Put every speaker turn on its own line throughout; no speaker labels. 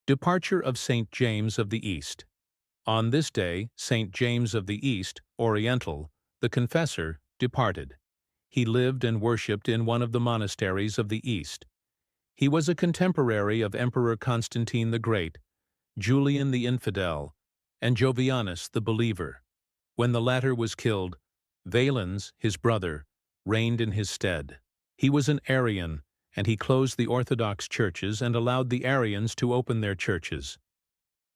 Departure of Saint James of the East. On this day, Saint James of the East, Oriental, the Confessor, departed. He lived and worshipped in one of the monasteries of the East. He was a contemporary of Emperor Constantine the Great, Julian the Infidel, and Jovianus the Believer. When the latter was killed, Valens, his brother, reigned in his stead. He was an Arian, and he closed the Orthodox churches and allowed the Arians to open their churches.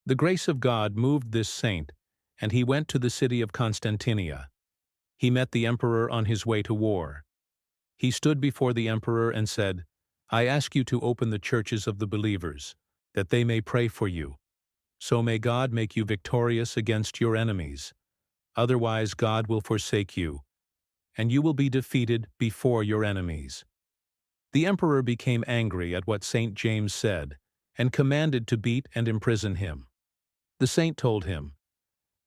The grace of God moved this saint, and he went to the city of Constantinia. He met the emperor on his way to war. He stood before the emperor and said, "I ask you to open the churches of the believers, that they may pray for you. So may God make you victorious against your enemies. Otherwise God will forsake you, and you will be defeated before your enemies." The emperor became angry at what Saint James said, and commanded to beat and imprison him. The saint told him,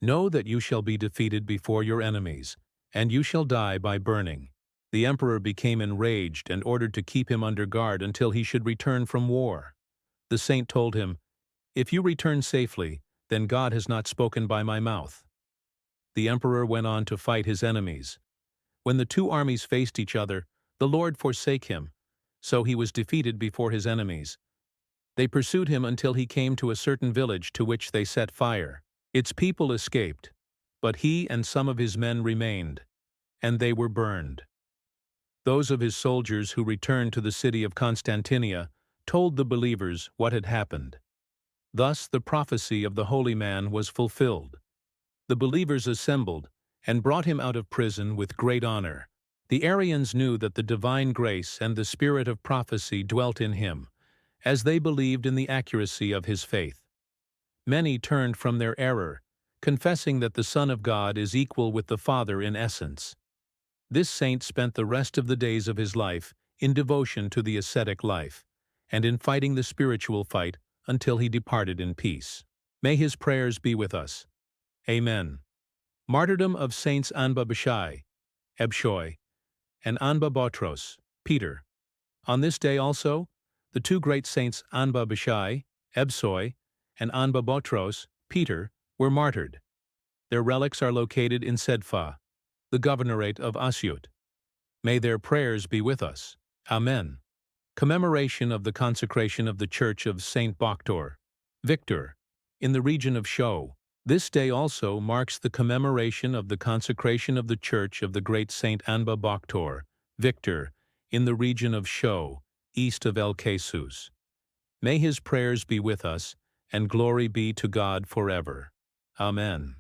"Know that you shall be defeated before your enemies, and you shall die by burning." The emperor became enraged and ordered to keep him under guard until he should return from war. The saint told him, "If you return safely, then God has not spoken by my mouth." The emperor went on to fight his enemies. When the two armies faced each other, the Lord forsake him, so he was defeated before his enemies. They pursued him until he came to a certain village to which they set fire. Its people escaped, but he and some of his men remained, and they were burned. Those of his soldiers who returned to the city of Constantinia told the believers what had happened. Thus the prophecy of the holy man was fulfilled. The believers assembled and brought him out of prison with great honor. The Arians knew that the divine grace and the spirit of prophecy dwelt in him, as they believed in the accuracy of his faith. Many turned from their error, confessing that the Son of God is equal with the Father in essence. This saint spent the rest of the days of his life in devotion to the ascetic life, and in fighting the spiritual fight until he departed in peace. May his prayers be with us. Amen. Martyrdom of Saints Anba Bshay, Ebshoy, and Anba Botros, Peter. On this day also, the two great saints Anba Bshay, Ebshoy, and Anba Botros, Peter, were martyred. Their relics are located in Sedfa, the governorate of Asyut. May their prayers be with us. Amen. Commemoration of the consecration of the Church of Saint Boctor, Victor, in the region of Bshay. This day also marks the commemoration of the consecration of the Church of the great Saint Anba Boctor, Victor, in the region of Bshay, east of El Jesus. May his prayers be with us, and glory be to God forever. Amen.